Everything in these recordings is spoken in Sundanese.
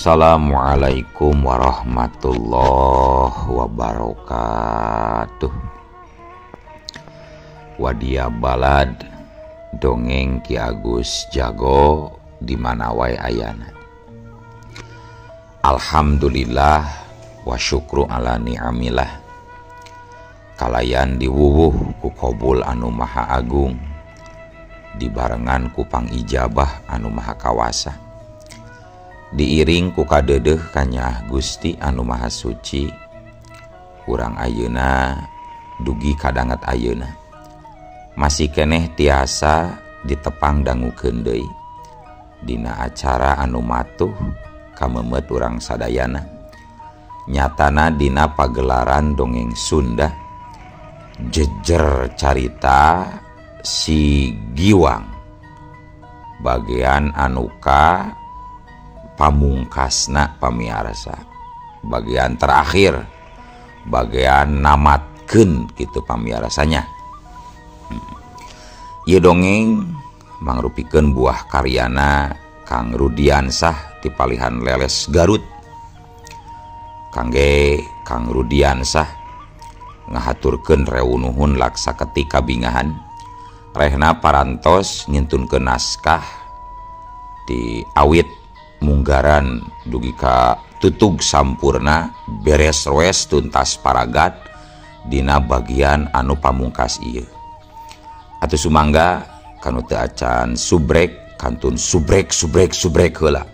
Assalamualaikum warahmatullahi wabarakatuh. Wadia balad dongeng Ki Agus Jago di mana wae ayana. Alhamdulillah wa syukru ala ni'amillah. Kalayan diwuwuh ku qobul anu maha agung, dibarengan ku pangijabah anu maha kawasa. Diiring ku kadedeh kanyah Gusti anu maha suci, urang ayeuna dugi kadanget ayeuna masih keneh tiasa ditepang dangukeun deui dina acara anu matuh kamemet urang sadayana, nyatana dina pagelaran dongeng Sunda jejer carita si Giwang bagian anuka pamungkasna pamiarsa, bagian terakhir, bagian namatkeun gitu pamiarsanya. Ieu dongeng mangrupikeun buah karyana Kang Rudiansah ti Palihan Leles Garut. Kangge Kang Rudiansah ngahaturkeun reunuhun laksa ketika bingahan, rehna parantos ngintunkeun naskah di awit munggaran dugi ka tutug sampurna beres roes tuntas paragat dina bagian anu pamungkas ieu. Atuh sumangga kanu teu acan subrek kantun subrek heula.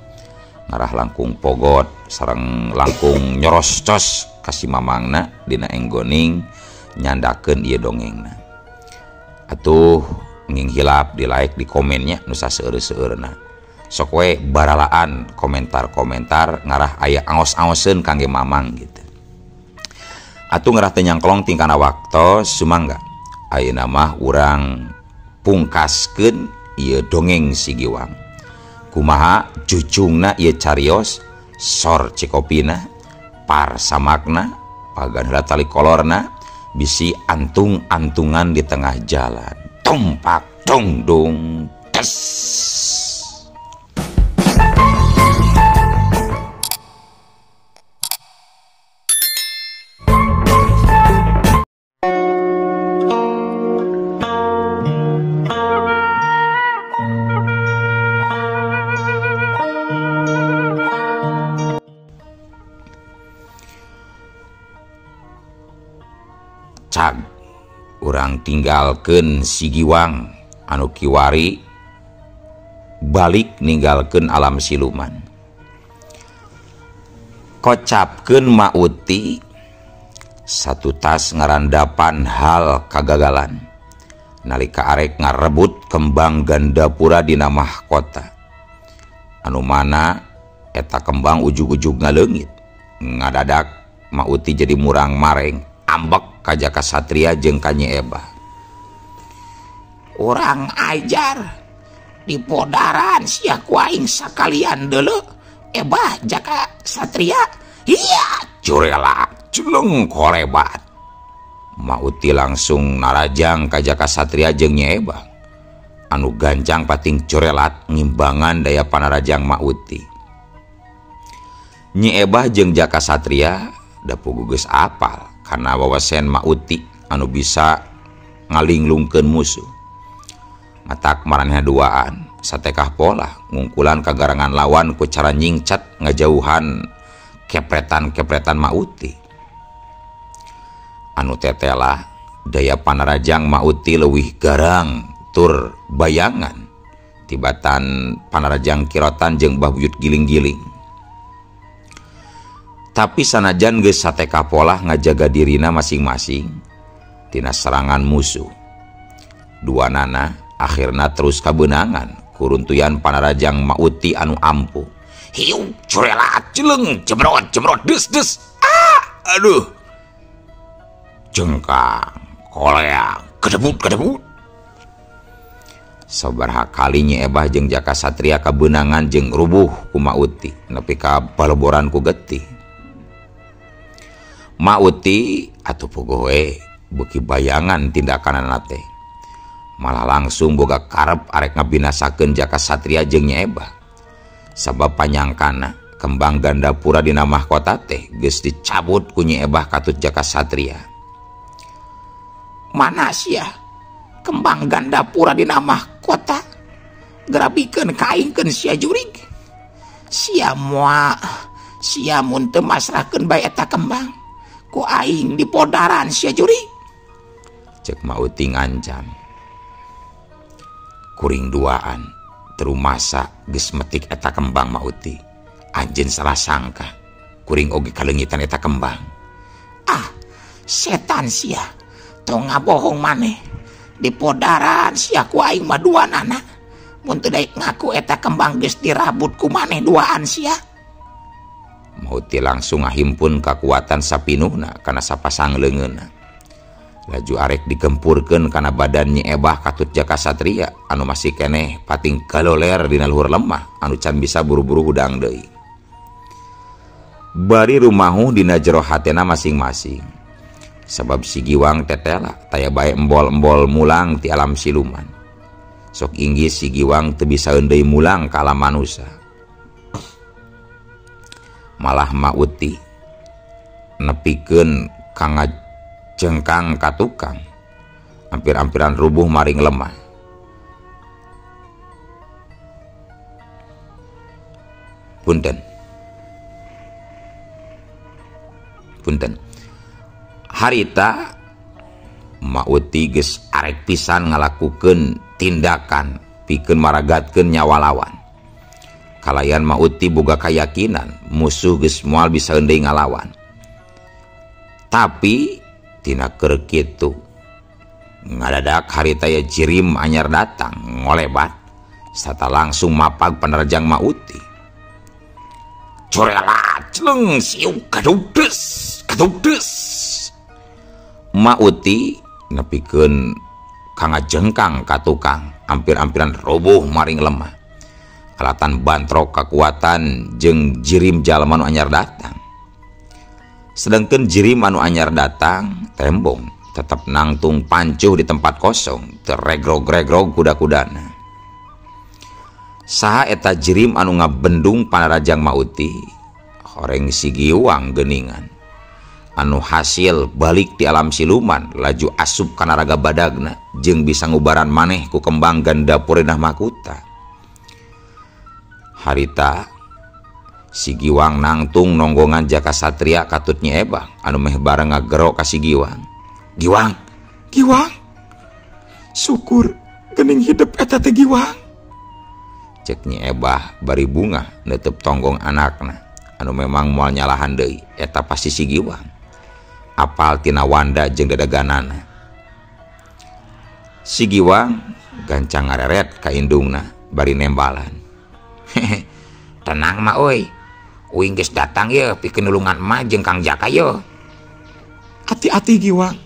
Ngarah langkung pogot sareng langkung nyoroscos kasih mamangna dina enggoning nyandakeun ieu dongengna. Atuh nging hilap di like di komennya nu saseueur-seueurna. Sok we baralaan komentar-komentar ngarah aya angos-angoseun kangge mamang gitu. Atuh ngarah teu nyangklong tingkana waktos sumangga ayeuna mah urang pungkaskeun ieu dongeng si Giwang. Kumaha cucungna ieu carios, sor cikopina, par samakna, pagan heula tali kolorna, bisi antung-antungan di tengah jalan. Tompak dong dong tes. Cag urang tinggalkeun si Giwang anu kiwari balik ninggalkeun alam siluman. Kocapkeun Ma Uti satu tas ngarandapan hal kagagalan nalika arek ngarebut kembang gandapura dina mahkota, anu mana eta kembang ujug-ujug ngaleungit. Ngadadak Ma Uti jadi murang mareng ambek ka Jaka Satria jeung ka Nyi Ebah. Urang ajar di podaran sia ku aing sakalian deuleu Ebah Jaka Satria. Iya curela culeng korebat. Ma Uti langsung narajang ka Jaka Satria jeung Nyi Ebah anu gancang pating curelat ngimbangan daya panarajang Ma Uti. Nyi Ebah jeung Jaka Satria da puguh geus apal karena wawasen Ma Uti anu bisa ngalinglungkeun musuh. Matak maranehna duaan satekah pola ngungkulan kagarangan lawan ku cara nyingcat ngajauhan kepretan-kepretan Ma Uti. Anu tetela daya panarajang Ma Uti leuwih garang tur bayangan tibatan panarajang kirotan jeung Mbah Buyut giling-giling. Tapi sanajan geus sateka pola ngajaga dirina masing-masing tina serangan musuh, duanana akhirna terus kabeunangan kuruntuyan panarajang Ma Uti anu ampuh. Hiu curelat celeng jemrot des aduh jengkang koleang kedebut. Sabaraha kali Nyi Ebah jeung Jaka Satria kabeunangan jeung rubuh ku Ma Uti nepi ka baleboran ku getih. Ma Uti atuh puguh we beuki bayangan tindakanana teh, malah langsung boga karep arek ngabinasakeun Jaka Satria jeung Nyi Ebah. Sabab panyangkana kembang gandapura dina mahkota teh geus dicabut ku Nyi Ebah Katut Jakasatria. Mana sia kembang gandapura dina mahkota? Grabikeun kaingkeun sia jurig. Sia mun teu masrahkeun bae eta kembang, ku aing dipodaran sia jurig. Cek Mauti ngancam. Kuring duaan terumasa geus metik eta kembang Mauti. Anjeun salah sangka kuring oge kalengitan eta kembang. Ah, setan sia. Tong ngabohong maneh. Dipodaran sia ku aing mah duanana. Mun teu daek ngaku eta kembang geus dirabut ku maneh duaan sia. Mauti langsung ngahimpun kakuatan sapinuhna kana sapasang leungeunna. Laju arek dikempurkeun kana badan Nyi Ebah Katut Jakasatria anu masih keneh pating kaloler dina luhur lemah anu can bisa buru-buru hudang deui. Bari rumahu dina jero hatena masing-masing. Sabab si Giwang tetela taya bae embol-embol mulang ti alam siluman. Sok inggih si Giwang teu bisa deui mulang ka alam manusia. Malah Mauti nepikeun kang jengkang ka tukang hampir-hampiran rubuh maring lemah. Punten harita Mauti geus arek pisan ngalakukeun tindakan pikeun maragatkeun nyawa lawan. Kalayan Mauti boga kayakinan musuh geus moal bisa deui ngalawan. Tapi tina keur kitu ngadadak harita ya Jirim anyar datang ngolebat serta langsung mapag panerjang Mauti. Corela celeng siung kadudes. Mauti nepikeun kang jengkang ka tukang hampir-hampiran roboh maring lemah. Alatan bantrok kakuatan jeung Jirim jalma anu anyar datang. Sedangkan Jirim anu anyar datang tembong tetap nangtung pancuh di tempat kosong teregrog-regrog kuda-kudana. Saha eta Jirim anu ngabendung panarajang Mauti? Horeng si Giwang geuningan anu hasil balik di alam siluman laju asup kana raga badagna jeung bisa ngubaran maneh ku kembang gandapura dina mahkota. Harita si Giwang nangtung nonggongan Jakasatria Katut Nyi Ebah anu meh bareng ngagero ka si Giwang. Giwang, syukur geuning hidup eta teh Giwang. Cek Nyi Ebah bari bunga neuteub tonggong anakna anu memang moal nyalahan deui eta pasti si Giwang. Apal tina wanda jeung dadaganana. Si Giwang gancang ngareret ka indungna bari nembalan. Tenang mah euy. Uing geus datang ye pikeun nulungan mah jeung Kang Jaka ye. Hati-hati Giwang.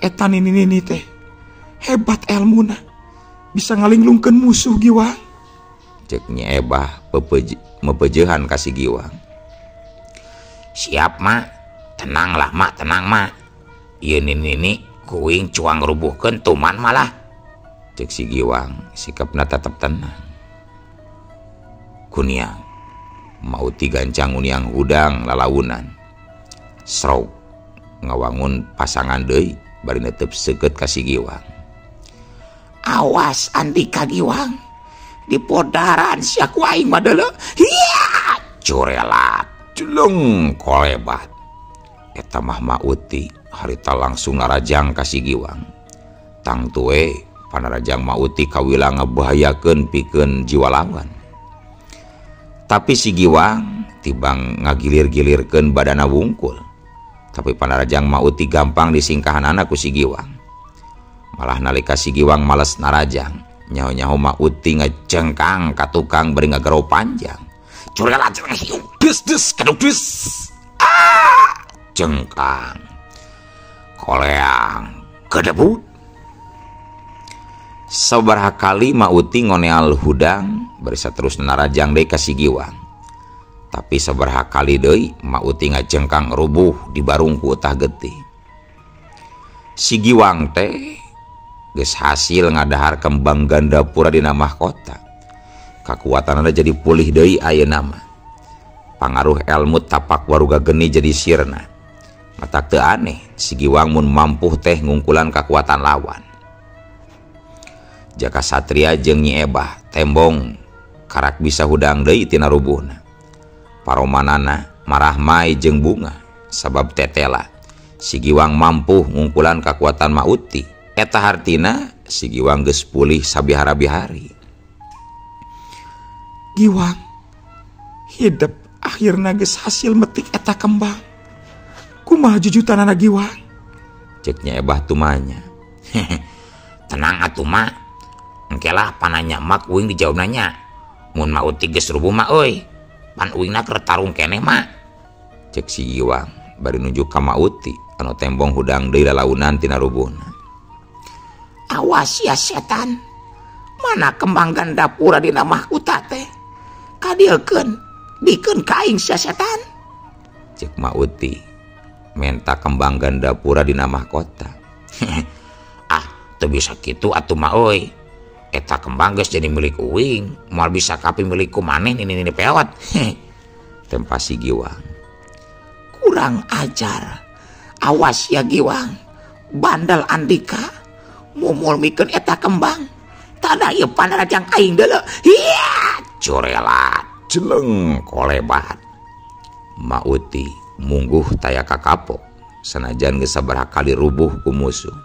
Eta nini teh hebat elmuna. Bisa ngalinglungkeun musuh Giwang. Cek Nyi Ebah mepeujehan ka si Giwang. Siap mak. Tenang mak. Ieu nini kuing cuang rubuhkeun tuman malah. Cek si Giwang sikapna tetep tenang. Kuniang Mauti gancang uniang hudang lalaunan. Srok ngawangun pasangan deui bari neuteub seukeut ka si Giwang. Awas Andika Giwang. Dipodaran sia ku aing mah deuleu. Hiya, corelat, jeleng kolebat. Eta mah Mauti harita langsung narajang ka si Giwang. Tang tue panarajang Mauti kawila ngabahayakeun pikeun jiwa lawan. Tapi si Giwang tibang ngagilir-gilirkeun badana wungkul. Tapi panarajang Mauti gampang disingkahanana ku si Giwang. Malah nalika si Giwang males narajang, nyaho-nyaho Mauti ngecengkang ka tukang bari ngagero panjang. Curela des kadus. Ah! Cengkang. Koleang kedebut. Sabaraha kali Mauti ngoneal hudang bari saterus narajang deui ka si Giwang. Tapi sabaraha kali deui Mauti ngajengkang rubuh di barung ku utah getih. Si Giwang teh geus hasil ngadahar kembang gandapura dina mahkota. Kakuatanna jadi pulih deui ayeuna mah. pangaruh ilmu tapak waruga geni jadi sirna. Matak teu aneh si Giwang mun mampu teh ngungkulan kekuatan lawan. Jaka Satria jeung Nyi Ebah tembong karak bisa hudang deui tina rubuhna. Paromanana marah mai jeung bunga sabab tetela si Giwang mampu ngungkulan kekuatan Mauti. Eta hartina si Giwang geus pulih sabihara-bihari. Giwang hidup akhirna geus hasil metik eta kembang. Kumaha jujutanana Giwang? Cek Nyi Ebah tumanya. Tenang atuh mak, engke lah pananya mak uing dijawab nanya. Mun Mauti geus rubuh mah euy, pan uingna keur tarung keneh mak. Cek si Giwang bari nuju ka Mauti anu tembong hudang deui lalaunan tina rubuhna. Awas ya setan, mana kembang ganda pura dina mahkota teh? Kadiekeun, dikeun ka aing sia setan. Cek Mauti menta kembang ganda pura dina mahkota. Ah, teu bisa kitu atuh mah euy. Eta kembang geus jadi milik uing, moal bisa kapi milikku maneh ini peot. Tempa si Giwang. Kurang ajar. Awas ya Giwang. Bandal Andika mumul mikeun eta kembang. Tada ieu panarajang aing deuleu. Hiya, corelat, Jeleng kolebat. Mauti mungguh taya kakapok sanajan geus sabaraha kali rubuh ku musuh.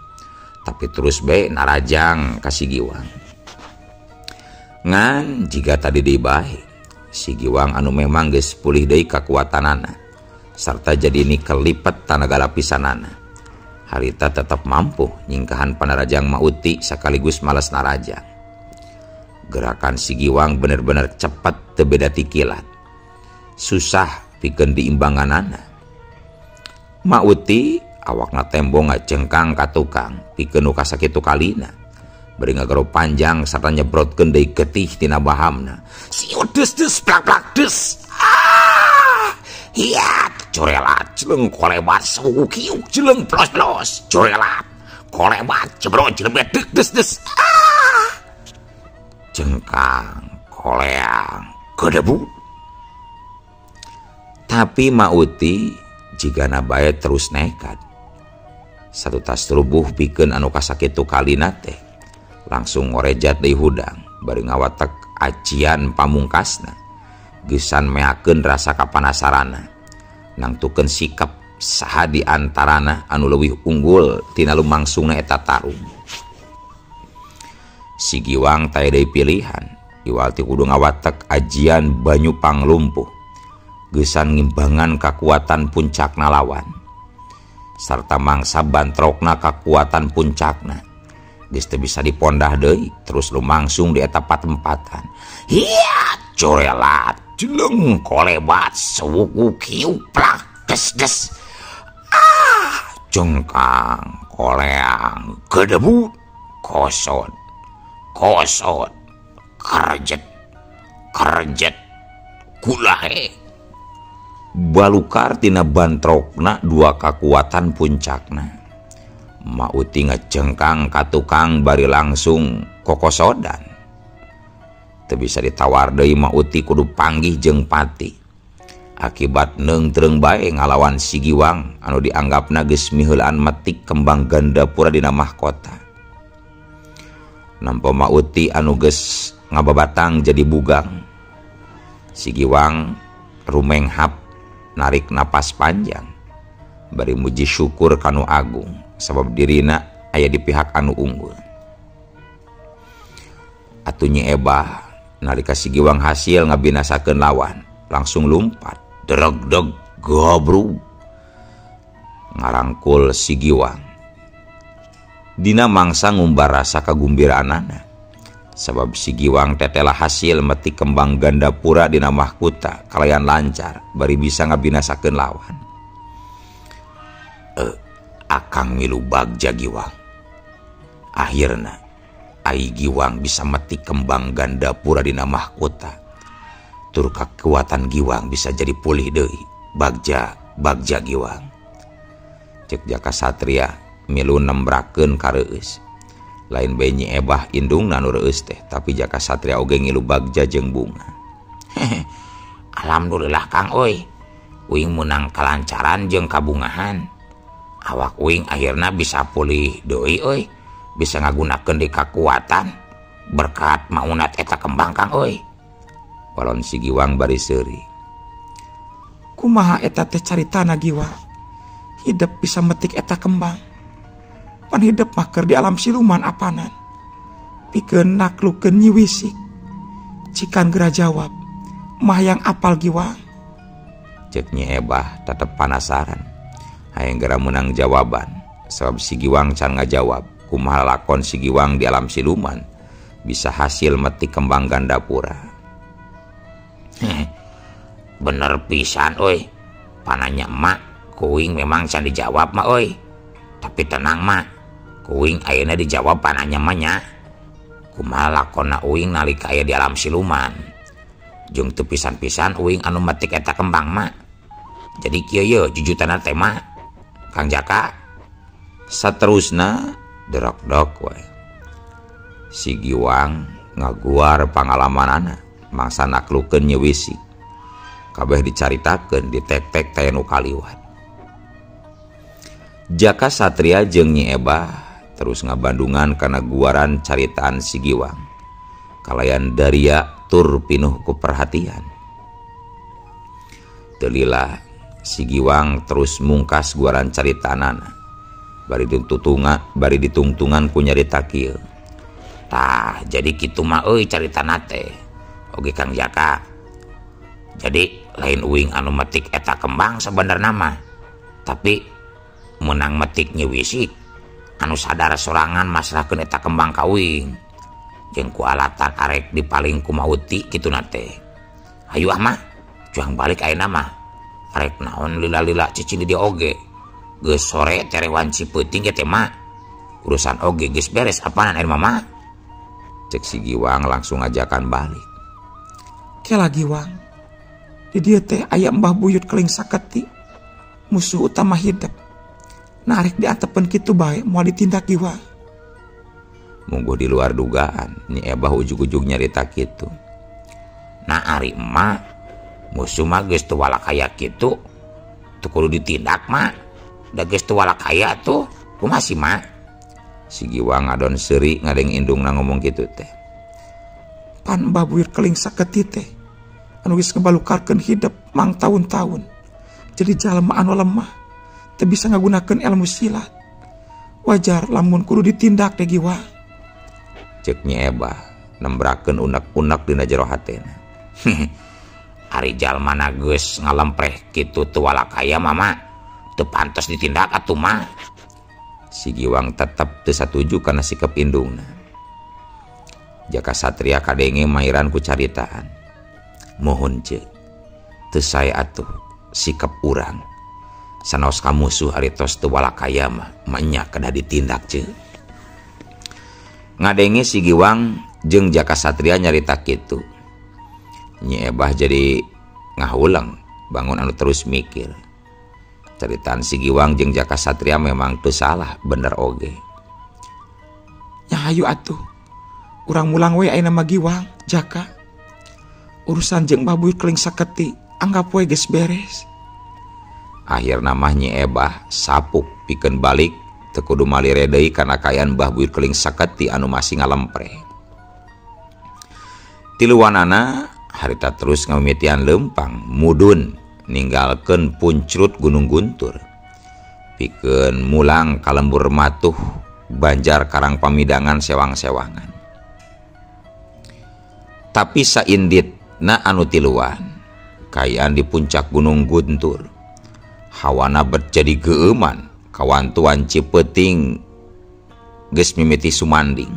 Tapi terus bae narajang ka si Giwang. Ngan jika tadi dibae si Giwang anu memang geus pulih deui kakuatanana sarta jadi nikel lipet tanaga lapisanana. Harita tetap mampu nyingkahan panarajang Mauti sekaligus malas narajang. Gerakan si Giwang bener-bener cepat teu beda ti kilat. Susah pikeun diimbanganana. Mauti awakna tembong ngacengkang ka tukang pikeun nu kasakitu kalina. Bari ngagero panjang sarta nyebrotkeun deui getih tina bahamna. Siut des plak des. Ah! Hiat, corelat, jeleng kolebat, seukiuk, jeleng plos, corelat, kolebat, cebrot, jelebet, des. Ah! Cengkang, koleang, kedebu. Tapi Mauti jigana bae terus nekat. Satu tas rubuh pikeun anu kasakitu kalina teh langsung ngorejat deui hudang bari ngawatek acian pamungkasna. Gesan meakeun rasa kapanasarana nangtukeun sikap saha di antarana anu leuwih unggul tina lumangsungna eta tarung. Si Giwang taya deui pilihan iwal ti kudu ngawatek ajian banyu panglumpuh gesan ngimbangan kakuatan puncakna lawan sarta mangsa bantrokna kakuatan puncakna geus teu bisa dipondah deui terus lumangsung di eta patempatan. Hiat, corelat, jeleng kolebat, seukiuk, plak des. Ah, cengkang, koleang, kedebu, kosot, kerjet, kulahe. Balukar tina bantrokna dua kakuatan puncakna. Mauti ngecengkang ka tukang bari langsung kokosodan. Teu bisa ditawar deui Mauti kudu panggih jeung pati. Akibat neungtreung bae ngalawan si Giwang anu dianggapna geus miheulaan metik kembang ganda pura dina mahkota. Nampa Mauti anu geus ngababatang jadi bugang. Si Giwang rumenghap narik napas panjang bari muji syukur kanu agung sabab dirina aya di pihak anu unggul. Atuh Nyi Ebah nalika si Giwang hasil ngabinasakeun lawan langsung lumpat dereg-deg gobrug ngarangkul si Giwang. Dina mangsa ngumbar rasa kagumbiraanana sabab si Giwang tetelah hasil metik kembang ganda pura dina mahkota kalayan lancar bari bisa ngabinasakeun lawan. Akang milu bagja Giwang. Akhirna ai Giwang bisa metik kembang ganda pura dina mahkota. Tur kekuatan Giwang bisa jadi pulih deui. Bagja Giwang. Cek Jaka Satria milu nembrakeun ka reueus. Lain bae Nyi Ebah indungna nu reueus teh, tapi Jaka Satria oge ngilu bagja jeung bunga. Alhamdulillah Kang uing menang kelancaran jeung kabungahan. Awak uing akhirnya bisa pulih deui bisa ngagunakeun di kekuatan berkat maunat eta kembang Kang Walon si Giwang bari seuri. Kumaha eta teh caritana Giwang? Hidup bisa metik eta kembang. Pan hidup mah keur di alam siluman apanan. Pikeun naklukeun Nyi Wisik. Cikan gera jawab, mah yang apal Giwang. Cek Nyi Ebah tetep penasaran. Hayang gera menang jawaban. Sebab si Giwang can ngajawab kumaha lakon si Giwang di alam siluman bisa hasil metik kembang Gandapura. Bener pisan pananya emak kuing memang can dijawab mah tapi tenang mak kuing ayeuna dijawab pananya emaknya. Kumaha lakonna uing nalika aya di alam siluman jeung teu pisan-pisan uing anu metik eta kembang mak. Jadi kieu ye jujutana teh mak Kang Jaka. Saterusna derok-dok we si Giwang ngaguar pangalamanana mangsa naklukeun Nyi Wisik. Kabeh dicaritakeun di tek-tek teh nu kaliwat. Jaka Satria jeung Nyi Ebah terus ngabandungan kana guaran caritaan si Giwang. Kalayan daria tur pinuh ku perhatian. Teu lila si Giwang terus mungkas guaran caritanana. Bari ditungtungan ku nyarita kieu. Tah jadi kitu mah caritana teh. Oge Kang Jaka. Jadi lain uing anu metik eta kembang sebenarnya mah. Tapi menang metik Nyi Wisik anu sadar sorangan masrahkeun eta kembang ka uing. Jeung ku alatan arek dipaling ku mauti kituna teh. Hayu ah mah, juang balik ayeuna mah. Arek naon lila-lila cicing di dia oge. Geus sore terewan Cipeuting teh mah. Urusan oge geus beres apaan air mama. Cek si Giwang langsung ngajakan balik. Kela Giwang, di dieu teh aya Mbah Buyut Keling Saketi, musuh utama hidup. Narik diantepen kitu bae moal ditindak Giwang. Mungguh di luar dugaan, Nyi Ebah ujug-ujug nyarita kitu. Nah ari emak, musuh mah geus teu walak aya kitu, teu kudu ditindak mah. Da geus teu walak aya tuh, kumaha sih mak? Si Giwang adon seuri ngadeng indungna ngomong kitu teh. Pan Mbah Buyut Keling Saketi teh anu geus ngebalukarkeun hidup mang tahun-tahun. Jadi jalma anu lemah, teu bisa ngagunakeun ilmu silat. Wajar lamun kudu ditindak teh Giwang. Cek Nyi Ebah nembrakeun unek-unek dina jero hatena. Ari jalmana geus ngalempreh kitu teu walak aya mama, teu pantes ditindak atuh mah. Si Giwang tetep teu satuju kana sikap indungna. Jaka Satria kadenge mairan ku caritaan. Mohon ceuk, teu sae atuh sikap urang. Sanaos ka musuh ari tos teu walak aya mah, nya kedah ditindak ceuk. Ngadenge si Giwang jeung Jaka Satria nyarita kitu. Nyi Ebah jadi ngahulang bangun anu terus mikir. Caritaan si Giwang jeung Jaka Satria memang teu salah, bener oge. Nya hayu atuh. Urang mulang we ayeuna mah Giwang, Jaka. Urusan jeung Mbah Buyut Keling Saketi anggap we geus beres. Akhirna mah Nyi Ebah sapuk pikeun balik teu kudu malire deui kana kaayaan Mbah Buyut Keling Saketi anu masih ngalempreh. Tiluanana harita terus ngamimitian leumpang mudun ninggalkeun puncrut Gunung Guntur. Pikeun mulang ka lembur matuh banjar karang pamidangan sewang-sewangan. Tapi sainditna anu tiluan kaayaan di puncak Gunung Guntur. Hawana berjadi geuman kawantuan Cipeuting geus mimiti sumanding.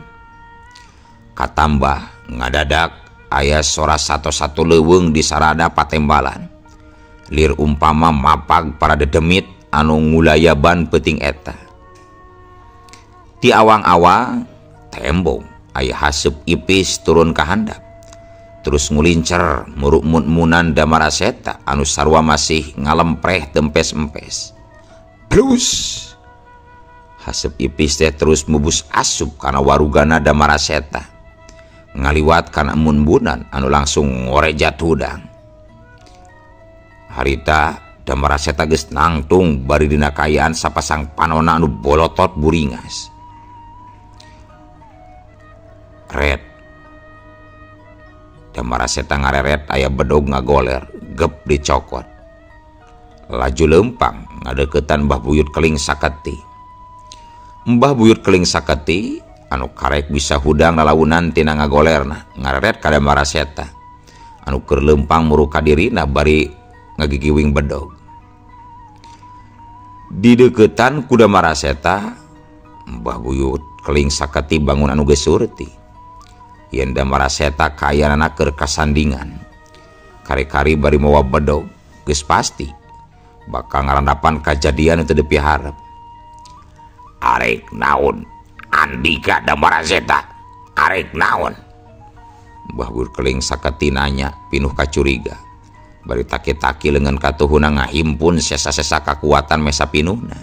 Katambah ngadadak aya sora sato-sato leuweung di sarada patembalan. Lir umpama mapag para dedemit anu ngulayaban peuting eta. Di awang-awang tembong aya haseup ipis turun ka handap. Terus ngulincer muruk-munan Damaraseta anu sarua masih ngalempreh tempes-empes. Plus haseup ipis teh terus mubus asup kana warugana Damaraseta. Ngaliwat kana munbunan anu langsung ngoreja tudang. harita Damaraseta geus nangtung bari dina kayaan sapasang panona anu bolotot buringas. Red Damaraseta ngareret aya bedog ngagoler gep dicokot. Laju lempang ngadeukeutan Mbah Buyut Keling Saketi. Mbah Buyut Keling Saketi anu karek bisa hudang lalaunan tina ngagolerna ngareret ka Damaraseta anu keur lempang muruka dirina bari ngagigiwing bedog. Di deukeutan ku Damaraseta Mbah Buyut Keling Saketi bangun anu geus surti. Yen Damaraseta kaayana keur kasandingan kari-kari bari mawa bedog geus pasti bakal ngarandapan kajadian teu dipiharep. Arek naon Andika Damaraseta, arek naon? Mbah Buyut Keling Saketi nanya pinuh kacuriga bari taki-taki leungeun katuhuna ngahimpun sesa-sesa kakuatan mesa pinuhna.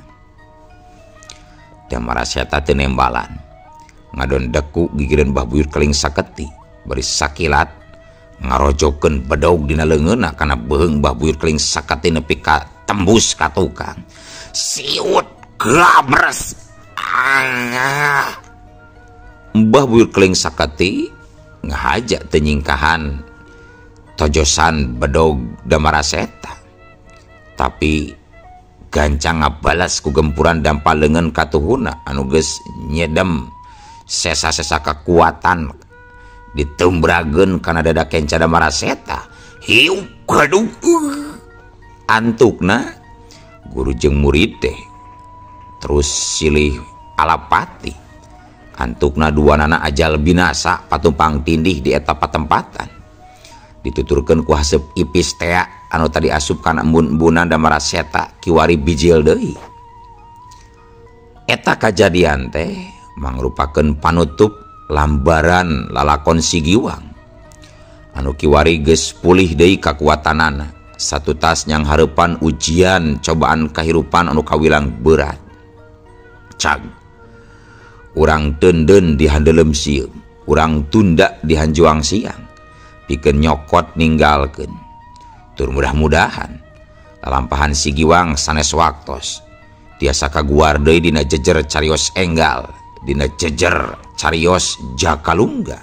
Damaraseta teu nembalan ngadon deku gigireun Mbah Buyut Keling Saketi bari sakilat ngarojokeun bedog dina leungeunna kana beuheung Mbah Buyut Keling Saketi nepi ka tembus ka tukang. Siut gabres. Mbah Buyut Keling Saketi ngahaja teu nyingkahan tojosan bedog Damaraseta, tapi gancang ngabalas ku gempuran dampal leungeun katuhuna anu geus nyedem sesa-sesa kekuatan ditumbrageun kana dada kenca Damaraseta. Hiu kaduh. Antukna guru jeung murid teh terus silih alapati. Antukna duanana ajal binasa patumpang tindih di eta patempatan. Dituturkeun ku haseup ipis tea anu tadi asup kana embun-embunan Damaraseta kiwari bijil deui. Eta kajadian teh mangrupakeun panutup lambaran lalakon Sigiwang anu kiwari geus pulih deui kakuatanana satutas nyang hareupan ujian cobaan kahirupan anu kawilang berat. Cag urang teundeun di handeulem sieum, urang tunda di hanjuang siang pikeun nyokot ninggalkeun. Tur mudah-mudahan lalampahan Sigiwang sanes waktos tiasa kaguar deui dina jejer carios enggal, dina jejer carios Jakalungga.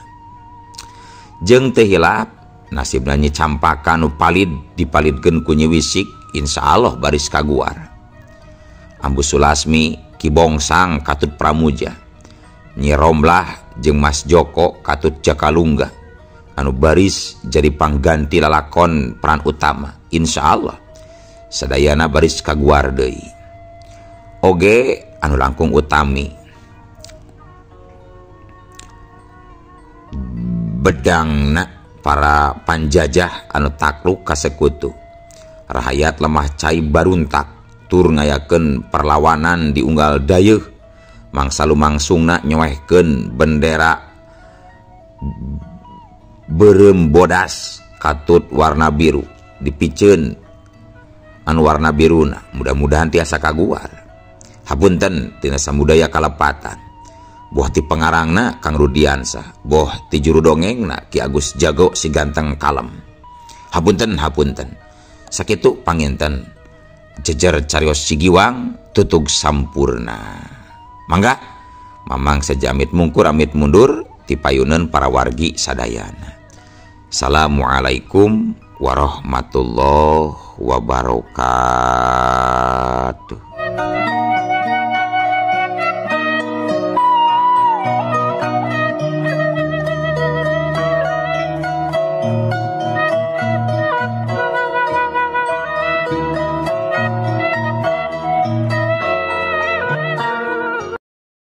Jeung teu hilap nasibna Nyi Campaka nu palid dipalidkeun ku Nyi Wisik insyaallah baris kaguar. Ambu Sulasmi Ki Bongsang katut Pramuja, Nyi Romlah jeung Mas Joko katut Jakalungga anu baris jadi pangganti lalakon peran utama insyaallah sadayana baris kaguar deui. Oge anu langkung utami bedangna para panjajah anu takluk ka sekutu rahayat lemah cai baruntak tur ngayakeun perlawanan di unggal dayeuh mangsa lumangsungna nyoehkeun bendera beureum bodas katut warna biru dipiceun anu warna biruna. Mudah-mudahan tiasa kaguar. Hapunten tina samudaya kalepatan. Boh ti pengarangna Kang Rudiansah, boh ti juru dongengna Ki Agus Jago si ganteng kalem. Hapunten sakitu panginten jejer carios Sigiwang tutug sampurna. Mangga mamang saja amit mungkur amit mundur ti payuneun para wargi sadayana. Assalamualaikum warahmatullahi wabarakatuh.